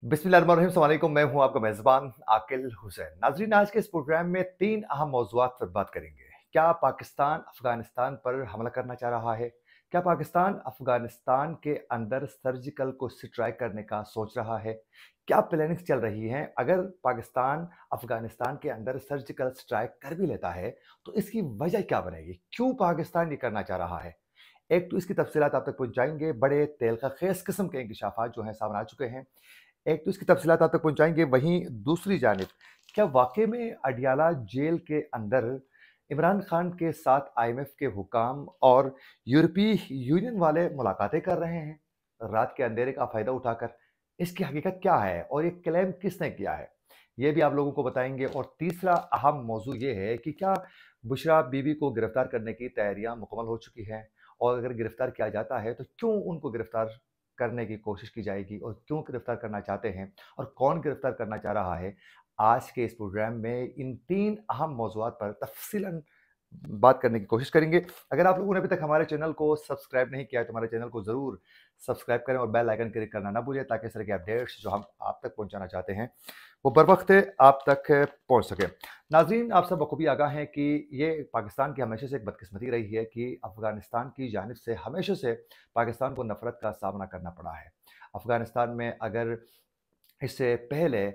बिस्मिल्लाहिर्रहमानिर्रहीम, अस्सलाम वालेकुम। मैं हूं आपका मेज़बान आकिल हुसैन। नाज़रीन, आज के इस प्रोग्राम में 3 अहम मौज़ूआत पर बात करेंगे। क्या पाकिस्तान अफ़गानिस्तान पर हमला करना चाह रहा है? क्या पाकिस्तान अफ़गानिस्तान के अंदर सर्जिकल को स्ट्राइक करने का सोच रहा है? क्या प्लानिंग्स चल रही हैं? अगर पाकिस्तान अफ़गानिस्तान के अंदर सर्जिकल स्ट्राइक कर भी लेता है, तो इसकी वजह क्या बनेगी? क्यों पाकिस्तान ये करना चाह रहा है? एक तो इसकी तफ़सीलात आप तक पहुँचाएँगे, बड़े तेलख़ किस्म के इंकशाफ़ात जो हैं सामने आ चुके हैं। एक तो इसकी तफ़सीलात आप तक पहुँचाएँगे, वहीं दूसरी जानिब क्या वाक़ई में अडयाला जेल के अंदर इमरान खान के साथ आईएमएफ के हुकाम और यूरोपीय यूनियन वाले मुलाकातें कर रहे हैं, रात के अंधेरे का फ़ायदा उठाकर? इसकी हकीकत क्या है और ये क्लेम किसने किया है? ये भी आप लोगों को बताएँगे। और तीसरा अहम मौज़ू ये है कि क्या बुशरा बीबी को गिरफ़्तार करने की तैयारियाँ मुकम्मल हो चुकी हैं? और अगर गिरफ़्तार किया जाता है, तो क्यों उनको गिरफ़्तार करने की कोशिश की जाएगी और क्यों गिरफ्तार करना चाहते हैं और कौन गिरफ्तार करना चाह रहा है? आज के इस प्रोग्राम में इन 3 अहम मौज़ूआत पर तफ़सीलन बात करने की कोशिश करेंगे। अगर आप लोगों ने अभी तक हमारे चैनल को सब्सक्राइब नहीं किया है, तो हमारे चैनल को ज़रूर सब्सक्राइब करें और बेल आइकन क्लिक करना ना भूलिए, ताकि इस तरह के अपडेट्स जो हम आप तक पहुँचाना चाहते हैं, वो बर वक़्त आप तक पहुँच सकें। नाज़रीन, आप सब बखूबी आगाह हैं कि ये पाकिस्तान की हमेशा से एक बदकिस्मती रही है कि अफ़गानिस्तान की जानिब से हमेशा से पाकिस्तान को नफ़रत का सामना करना पड़ा है। अफ़गानिस्तान में अगर इससे पहले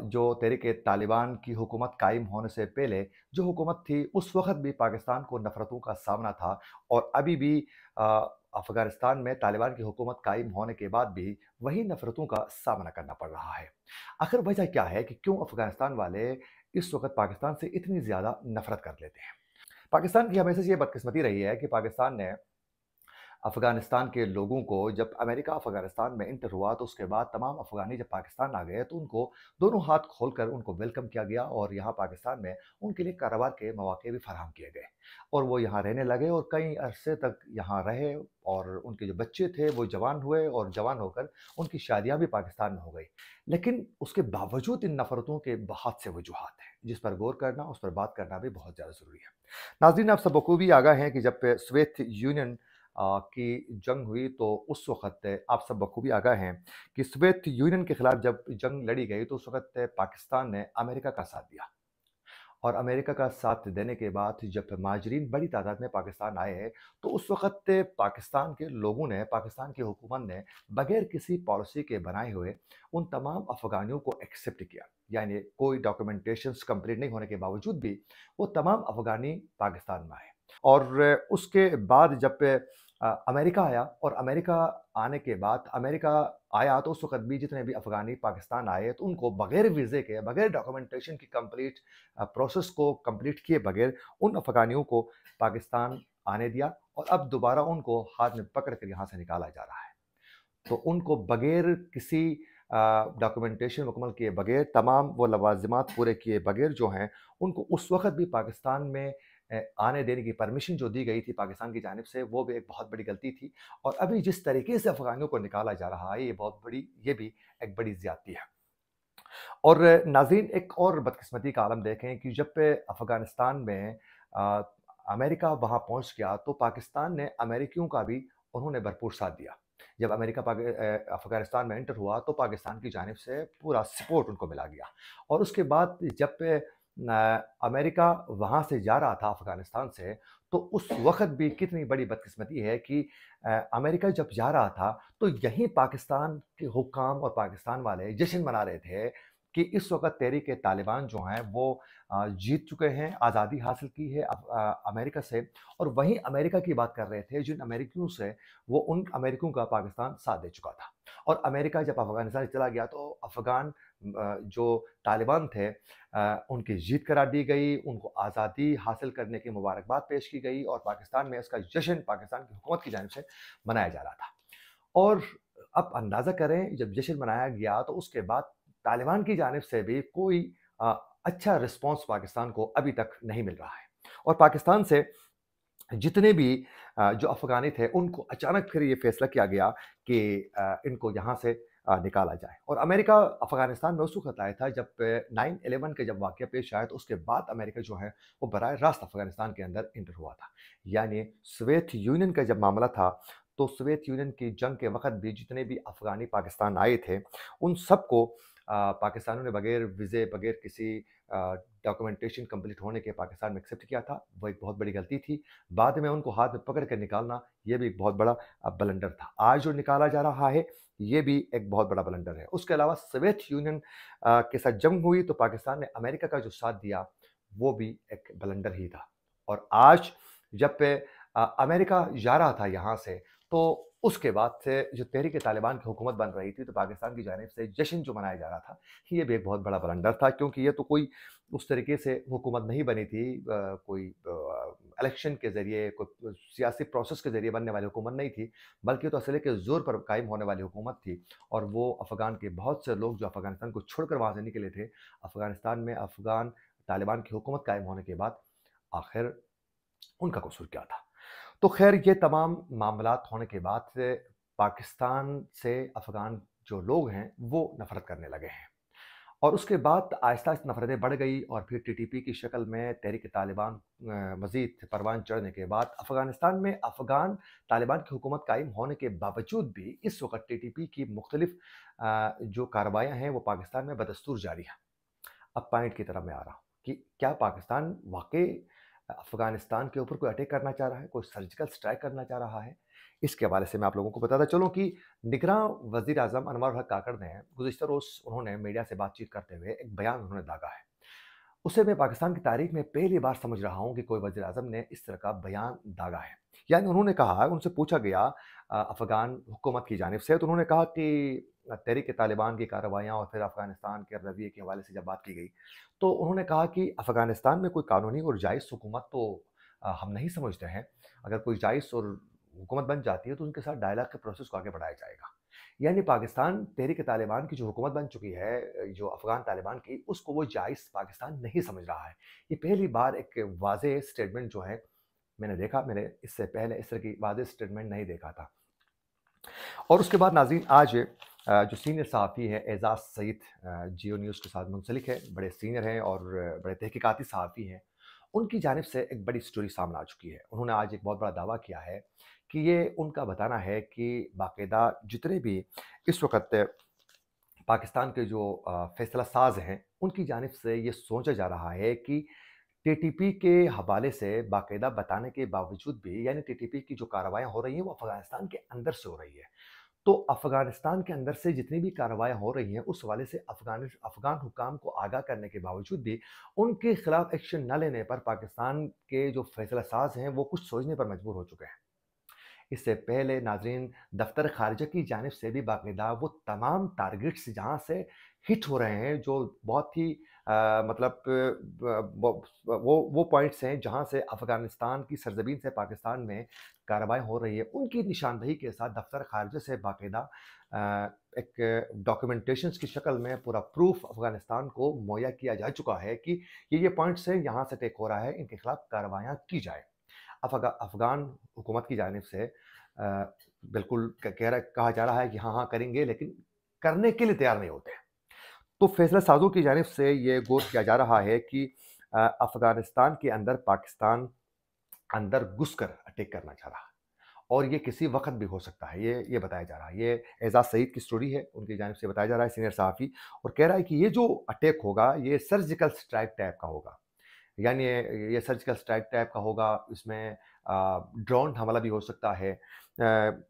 जो तहरीक-ए-तालिबान की हुकूमत कायम होने से पहले जो हुकूमत थी, उस वक़्त भी पाकिस्तान को नफ़रतों का सामना था और अभी भी अ, अफ़गानिस्तान में तालिबान की हुकूमत कायम होने के बाद भी वही नफ़रतों का सामना करना पड़ रहा है। आखिर वजह क्या है कि क्यों अफ़गानिस्तान वाले इस वक़्त पाकिस्तान से इतनी ज़्यादा नफ़रत कर लेते हैं? पाकिस्तान की हमेशा से ये बदकिस्मती रही है कि पाकिस्तान ने अफ़गानिस्तान के लोगों को, जब अमेरिका अफ़गानिस्तान में एंटर हुआ, तो उसके बाद तमाम अफ़गानी जब पाकिस्तान आ गए, तो उनको दोनों हाथ खोलकर उनको वेलकम किया गया और यहाँ पाकिस्तान में उनके लिए कारोबार के मौके भी फराहम किए गए और वो यहाँ रहने लगे और कई अरसे तक यहाँ रहे और उनके जो बच्चे थे वो जवान हुए और जवान होकर उनकी शादियाँ भी पाकिस्तान में हो गई। लेकिन उसके बावजूद इन नफ़रतों के बहुत से वजूहात हैं, जिस पर गौर करना, उस पर बात करना भी बहुत ज़्यादा ज़रूरी है। नाज़रीन, आप सब बखूबी आगाह हैं कि जब सोवियत यूनियन की जंग हुई, तो उस वक़्त आप सब बखूबी आगाह हैं कि सोवियत यूनियन के खिलाफ जब जंग लड़ी गई, तो उस वक़्त पाकिस्तान ने अमेरिका का साथ दिया और अमेरिका का साथ देने के बाद जब महाजरीन बड़ी तादाद में पाकिस्तान आए, तो उस वक़्त पाकिस्तान के लोगों ने, पाकिस्तान की हुकूमत ने बगैर किसी पॉलिसी के बनाए हुए उन तमाम अफ़गानियों को एक्सेप्ट किया। यानी कोई डॉक्यूमेंटेशंस कंप्लीट नहीं होने के बावजूद भी वो तमाम अफ़गानी पाकिस्तान में आए और उसके बाद जब अमेरिका आया और अमेरिका आने के बाद अमेरिका आया, तो उस वक़्त भी जितने भी अफ़गानी पाकिस्तान आए, तो उनको बगैर वीज़े के, बगैर डॉक्यूमेंटेशन की कंप्लीट प्रोसेस को कंप्लीट किए बगैर उन अफ़गानियों को पाकिस्तान आने दिया और अब दोबारा उनको हाथ में पकड़ कर यहाँ से निकाला जा रहा है। तो उनको बगैर किसी डॉक्यूमेंटेशन मुकम्मल किए बगैर, तमाम वो लवाज़िमात पूरे किए बगैर जो हैं, उनको उस वक़्त भी पाकिस्तान में आने देने की परमिशन जो दी गई थी पाकिस्तान की जानिब से, वो भी एक बहुत बड़ी गलती थी और अभी जिस तरीके से अफ़गानियों को निकाला जा रहा है, ये भी एक बड़ी ज़्यादती है। और नाज़रीन, एक और बदकिस्मती का आलम देखें कि जब अफ़गानिस्तान में अ, अमेरिका वहाँ पहुँच गया, तो पाकिस्तान ने अमेरिकियों का भी उन्होंने भरपूर साथ दिया। जब अमेरिका अफ़गानिस्तान में एंटर हुआ, तो पाकिस्तान की जानिब से पूरा सपोर्ट उनको मिला गया और उसके बाद जब अमेरिका वहाँ से जा रहा था अफ़गानिस्तान से, तो उस वक़्त भी कितनी बड़ी बदकिस्मती है कि अमेरिका जब जा रहा था, तो यहीं पाकिस्तान के हुक्काम और पाकिस्तान वाले जश्न मना रहे थे कि इस वक़्त तहरीक-ए-तालिबान जो हैं वो जीत चुके हैं, आज़ादी हासिल की है अमेरिका से और वहीं अमेरिका की बात कर रहे थे, जिन अमेरिकियों से वो उन अमेरिकियों का पाकिस्तान साथ दे चुका था। और अमेरिका जब अफ़गानिस्तान चला गया, तो अफ़गान जो तालिबान थे, उनकी जीत करार दी गई, उनको आज़ादी हासिल करने की मुबारकबाद पेश की गई और पाकिस्तान में इसका जश्न पाकिस्तान की हुकूमत की जानिब से मनाया जा रहा था। और अब अंदाज़ा करें, जब जश्न मनाया गया, तो उसके बाद तालिबान की जानिब से भी कोई अ, अच्छा रिस्पॉन्स पाकिस्तान को अभी तक नहीं मिल रहा है और पाकिस्तान से जितने भी जो अफ़गानी थे, उनको अचानक फिर ये फ़ैसला किया गया कि इनको यहाँ से निकाला जाए और अमेरिका अफ़गानिस्तान में उस वक़्त आया था जब 9/11 का जब वाक़या पेश आया, तो उसके बाद अमेरिका जो है वो बराह रास्त अफ़गानिस्तान के अंदर एंटर हुआ था। यानी सोवियत यूनियन का जब मामला था, तो सोवियत यूनियन की जंग के वक़्त भी जितने भी अफ़गानी पाकिस्तान आए थे, उन सबको पाकिस्तानियों ने बगैर वीज़े, बगैर किसी डॉक्यूमेंटेशन कंप्लीट होने के पाकिस्तान में एक्सेप्ट किया था। वो एक बहुत बड़ी गलती थी। बाद में उनको हाथ में पकड़ के निकालना, ये भी एक बहुत बड़ा ब्लंडर था। आज जो निकाला जा रहा है, ये भी एक बहुत बड़ा ब्लंडर है। उसके अलावा सोवियत यूनियन के साथ जंग हुई तो पाकिस्तान ने अमेरिका का जो साथ दिया, वो भी एक ब्लंडर ही था। और आज जब पे अमेरिका जा रहा था यहाँ से, तो उसके बाद से जो तहरीक-ए-तालिबान की हुकूमत बन रही थी, तो पाकिस्तान की जानिब से जश्न जो मनाया जा रहा था, ये भी एक बहुत बड़ा ब्लंडर था, क्योंकि ये तो कोई उस तरीके से हुकूमत नहीं बनी थी, कोई इलेक्शन के ज़रिए, कोई सियासी प्रोसेस के ज़रिए बनने वाली हुकूमत नहीं थी, बल्कि तो असले के ज़ोर पर कायम होने वाली हुकूमत थी। और वो अफ़गान के बहुत से लोग जो अफ़गानिस्तान को छोड़कर वहाँ से निकले थे, अफ़गानिस्तान में अफ़गान तालिबान की हुकूमत कायम होने के बाद आखिर उनका कसूर क्या था? तो ख़ैर ये तमाम मामलात होने के बाद से पाकिस्तान से अफ़गान जो लोग हैं, वो नफ़रत करने लगे हैं। और उसके बाद आहिस्ता-आहिस्ता नफ़रतें बढ़ गई और फिर टीटीपी की शक्ल में तहरीक-ए-तालिबान मज़ीद परवान चढ़ने के बाद अफ़गानिस्तान में अफ़गान तालिबान की हुकूमत कायम होने के बावजूद भी इस वक़्त टीटीपी की मुख्तलिफ़ जो कार्रवाइयाँ हैं, वो पाकिस्तान में बदस्तूर जारी हैं। अब पॉइंट की तरफ मैं आ रहा हूँ कि क्या पाकिस्तान वाक़ई अफ़गानिस्तान के ऊपर कोई अटैक करना चाह रहा है, कोई सर्जिकल स्ट्राइक करना चाह रहा है? इसके हवाले से मैं आप लोगों को बताता चलूँ कि निगरां वज़ीर-ए-आज़म अनवर हक काकड़ ने गुज़िश्ता रोज़ उन्होंने मीडिया से बातचीत करते हुए एक बयान उन्होंने दागा है। उसे मैं पाकिस्तान की तारीख में पहली बार समझ रहा हूँ कि कोई वज़ीर-ए-आज़म ने इस तरह का बयान दागा है। यानी उन्होंने कहा, उनसे पूछा गया अफ़गान हुकूमत की जानिब से, तो उन्होंने कहा कि तहरीक-ए-तालिबान की कार्रवाइयाँ और फिर अफ़गानिस्तान के रवैये के हवाले से जब बात की गई, तो उन्होंने कहा कि अफ़गानिस्तान में कोई कानूनी और जायज़ हुकूमत तो हम नहीं समझते हैं। अगर कोई जायज़ और हुकूमत बन जाती है, तो उनके साथ डायलॉग के प्रोसेस को आगे बढ़ाया जाएगा। यानी पाकिस्तान तहरीक-ए-तालिबान की जो हुकूमत बन चुकी है, जो अफ़गान तालिबान की, उसको वो जायज़ पाकिस्तान नहीं समझ रहा है। ये पहली बार एक वाज़ेह स्टेटमेंट जो है मैंने देखा, मैंने इससे पहले इस तरह की वाज़ेह स्टेटमेंट नहीं देखा था। और उसके बाद नाज़रीन आज जो सीनियर सहाफ़ी हैं एज़ाज़ सईद, जियो न्यूज़ के साथ मुंसलिक है, बड़े सीनियर हैं और बड़े तहकीकाती सहाफ़ी हैं। उनकी जानिब से एक बड़ी स्टोरी सामने आ चुकी है। उन्होंने आज एक बहुत बड़ा दावा किया है कि ये उनका बताना है कि बाकायदा जितने भी इस वक़्त पाकिस्तान के जो फ़ैसला साज़ हैं, उनकी जानिब से ये सोचा जा रहा है कि टीटीपी के हवाले से बाकायदा बताने के बावजूद भी, यानी टीटीपी की जो कार्रवाइयाँ हो रही हैं, वो अफ़गानिस्तान के अंदर से हो रही है। तो अफ़गानिस्तान के अंदर से जितनी भी कार्रवाइयाँ हो रही हैं, उस हवाले से अफ़गान हुकाम को आगाह करने के बावजूद भी उनके खिलाफ एक्शन न लेने पर पाकिस्तान के जो फ़ैसला साज़ हैं, वो कुछ सोचने पर मजबूर हो चुके हैं। इससे पहले नाज़रीन दफ्तर ख़ारिजा की जानिब से भी बाकायदा वो तमाम टारगेट्स जहाँ से हिट हो रहे हैं, जो बहुत ही मतलब वो पॉइंट्स हैं जहाँ से अफ़गानिस्तान की सरज़मीन से पाकिस्तान में कार्रवाई हो रही है, उनकी निशानदही के साथ दफ्तर ख़ारिजा से बाकायदा एक डॉक्यूमेंटेशंस की शक्ल में पूरा प्रूफ़ अफ़गानिस्तान को मुहैया किया जा चुका है कि ये पॉइंट्स हैं, यहाँ से अटैक हो रहा है, इनके खिलाफ कार्रवाइयाँ की जाएँ। अफ़गान हुकूमत की जानिब से बिल्कुल कहा जा रहा है कि हाँ, हाँ करेंगे, लेकिन करने के लिए तैयार नहीं होते हैं। तो फैसला साज़ों की जानिब से ये गौर किया जा रहा है कि अफ़गानिस्तान के अंदर पाकिस्तान अंदर घुसकर अटैक करना चाह रहा है और ये किसी वक़्त भी हो सकता है, ये बताया जा रहा है। ये एज़ाज़ सईद की स्टोरी है, उनकी जानिब से बताया जा रहा है, सीनियर सहाफ़ी, और कह रहा है कि ये जो अटैक होगा, ये सर्जिकल स्ट्राइक टाइप का होगा। यानी ये सर्जिकल स्ट्राइक टाइप का होगा, इसमें ड्रोन हमला भी हो सकता है,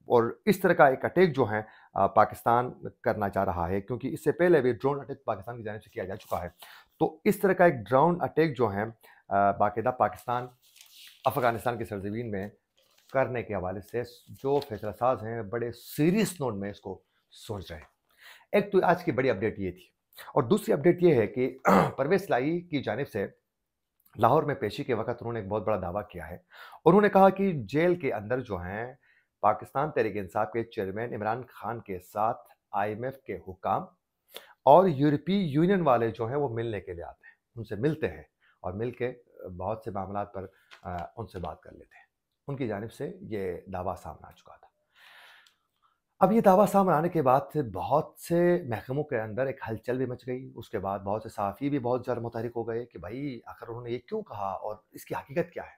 और इस तरह का एक अटैक जो है पाकिस्तान करना चाह रहा है, क्योंकि इससे पहले भी ड्रोन अटैक पाकिस्तान की जानिब से किया जा चुका है। तो इस तरह का एक ड्रोन अटैक जो है बाकायदा पाकिस्तान अफ़गानिस्तान की सरज़मीन में करने के हवाले से जो फैसला साज़ हैं, बड़े सीरियस नोट में इसको सोच रहे हैं। एक तो आज की बड़ी अपडेट ये थी, और दूसरी अपडेट ये है कि परवेज़ इलाही की जानिब से लाहौर में पेशी के वक़्त उन्होंने एक बहुत बड़ा दावा किया है। उन्होंने कहा कि जेल के अंदर जो हैं, पाकिस्तान तहरीक-ए-इंसाफ के चेयरमैन इमरान खान के साथ आईएमएफ के हुकाम और यूरोपीय यूनियन वाले जो हैं, वो मिलने के लिए आते हैं। उनसे मिलते हैं और मिल के बहुत से मामलात पर उनसे बात कर लेते हैं। उनकी जानिब से ये दावा सामने आ चुका था। अब ये दावा सामने आने के बाद से बहुत से महकमों के अंदर एक हलचल भी मच गई। उसके बाद बहुत से सहाफ़ी भी बहुत ज़्यादा मुतहरिक हो गए कि भई आखिर उन्होंने ये क्यों कहा और इसकी हकीकत क्या है?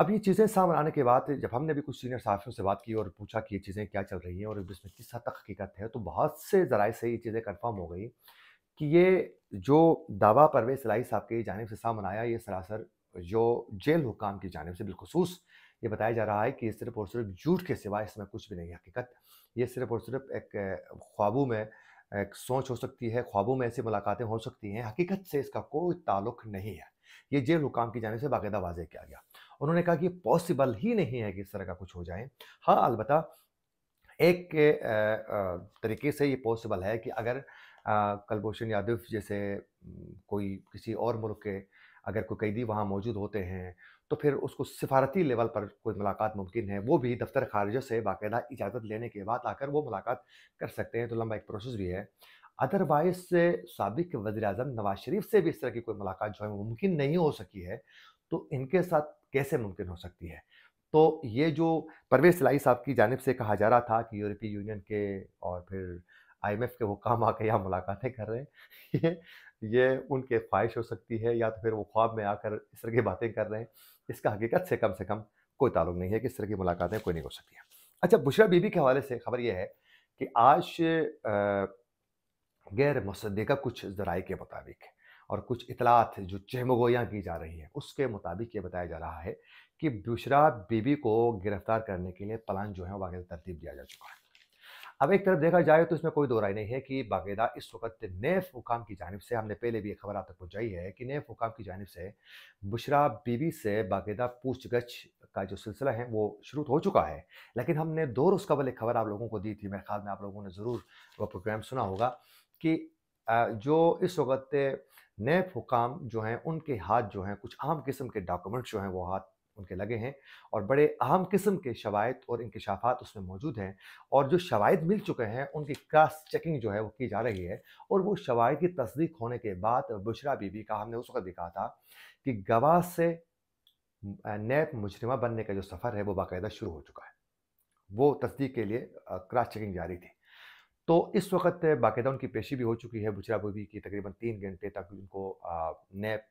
अब ये चीज़ें सामने आने के बाद जब हमने भी कुछ सीनियर सहाफ़ियों से बात की और पूछा कि ये चीज़ें क्या चल रही हैं और इसमें किस हद तक हकीकत है, तो बहुत से ज़राए से ये चीज़ें कन्फ़र्म हो गई कि ये जो दावा परवेज़ इलाही साहब की जानिब से सामने आया, ये सरासर जो जेल हुकाम की जानिब से बिलख़ुसूस ये बताया जा रहा है कि ये सिर्फ़ और सिर्फ़ झूठ के सिवा इसमें कुछ भी नहीं है हकीकत। ये सिर्फ़ और सिर्फ़ एक ख्वाबों में एक सोच हो सकती है, ख्वाबों में ऐसी मुलाकातें हो सकती हैं, हकीकत से इसका कोई ताल्लुक नहीं है। ये जेल हुकाम की जानिब से बाकायदा वाज़ेह किया गया। उन्होंने कहा कि ये पॉसिबल ही नहीं है कि इस तरह का कुछ हो जाए। हाँ, अलबत्ता एक तरीके से ये पॉसिबल है कि अगर कुलभूषण यादव जैसे कोई किसी और मुल्क के अगर कोई कैदी वहाँ मौजूद होते हैं, तो फिर उसको सिफ़ारती लेवल पर कोई मुलाकात मुमकिन है। वो भी दफ़्तर ख़ारिजा से बाकायदा इजाज़त लेने के बाद आकर वो मुलाकात कर सकते हैं, तो लंबा एक प्रोसेस भी है। अदरवाइज़ साबिक़ वज़ीर-ए-आज़म नवाज़ शरीफ से भी इस तरह की कोई मुलाकात जो है वो मुमकिन नहीं हो सकी है, तो इनके साथ कैसे मुमकिन हो सकती है? तो ये जो परवेज़ इलाही साहब की जानिब से कहा जा रहा था कि यूरोपीय यूनियन के और फिर आईएमएफ के हुक्काम आके यहाँ मुलाकातें कर रहे हैं, ये ये उनकी ख्वाहिश हो सकती है या तो फिर वो ख्वाब में आकर इस तरह की बातें कर रहे हैं। इसका हकीकत से कम कोई ताल्लुक नहीं है कि इस तरह की मुलाकातें कोई नहीं हो सकती हैं। अच्छा, बुशरा बीबी के हवाले से खबर ये है कि आज गैर मुसद्दिक़ा कुछ ज़राए के मुताबिक और कुछ इत्तलात जो चहमगोइयाँ की जा रही हैं, उसके मुताबिक ये बताया जा रहा है कि बुशरा बीबी को गिरफ्तार करने के लिए प्लान जो है, वो बाकायदा तरतीब दिया जा चुका है। अब एक तरफ देखा जाए तो इसमें कोई दो राय नहीं है कि बाकायदा इस वक़्त नैब हुकाम की जानिब से हमने पहले भी ये खबर आप तक पहुँचाई है कि नैब हुकाम की जानिब से बुशरा बीबी से बाकायदा पूछ-गछ का जो सिलसिला है वो शुरू तो हो चुका है। लेकिन हमने 2 रोज़ कबल एक खबर आप लोगों को दी थी, मेरे ख़्याल में आप लोगों ने ज़रूर वो प्रोग्राम सुना होगा कि जो इस वक़्त नैब हुकाम जो हैं उनके हाथ जो हैं कुछ अहम किस्म के डॉक्यूमेंट्स जो हैं वो हाथ उनके लगे हैं और बड़े अहम किस्म के शवाहिद और इंकशाफात उसमें मौजूद हैं और जो शवाहिद मिल चुके हैं उनकी क्रॉस चेकिंग जो है वो की जा रही है और वो शवाहिद की तस्दीक होने के बाद बुशरा बीबी का हमने उस वक़्त भी कहा था कि गवाह से नैब मुजरिमा बनने का जो सफ़र है वो बाकायदा शुरू हो चुका है। वो तस्दीक के लिए क्रॉस चेकिंग जारी थी। तो इस वक़्त बाकायदा उनकी पेशी भी हो चुकी है बुशरा बीबी की तकरीबन 3 घंटे तक उनको नैब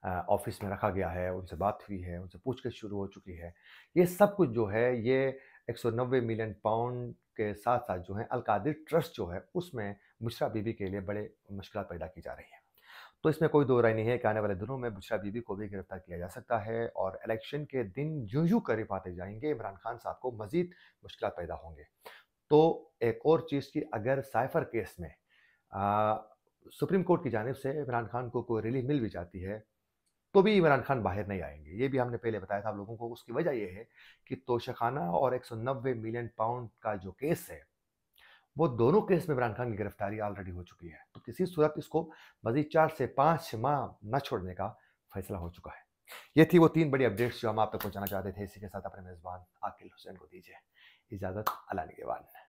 ऑफ़िस में रखा गया है, उनसे बात हुई है, उनसे पूछगिछ शुरू हो चुकी है। ये सब कुछ जो है ये 190 मिलियन पाउंड के साथ-साथ जो है अल-कादिर ट्रस्ट जो है उसमें बुशरा बीबी के लिए बड़े मुश्किलात पैदा की जा रही हैं। तो इसमें कोई दो राय नहीं है कि आने वाले दिनों में बुशरा बीबी को भी गिरफ्तार किया जा सकता है और इलेक्शन के दिन यूँ-यूँ करीब आते जाएँगे, इमरान खान साहब को मज़ीद मुश्किलात पैदा होंगे। तो एक और चीज़ कि अगर साइफ़र केस में अ, सुप्रीम कोर्ट की जानिब से इमरान खान को कोई रिलीफ़ मिल भी जाती है, तो भी इमरान खान बाहर नहीं आएँगे। ये भी हमने पहले बताया था आप लोगों को, उसकी वजह ये है कि तोशाखाना और 190 मिलियन पाउंड का जो केस है, वो दोनों केस में इमरान खान की गिरफ्तारी ऑलरेडी हो चुकी है। तो किसी सूरत इसको मज़ीद 4 से 5 माह न छोड़ने का फ़ैसला हो चुका है। ये थी वो 3 बड़ी अपडेट्स जो हम आप तक पहुँचाना चाहते थे। इसी के साथ अपने मेज़बान आकिल हुसैन को दीजिए इजाज़त। अल्लाह निगहबान।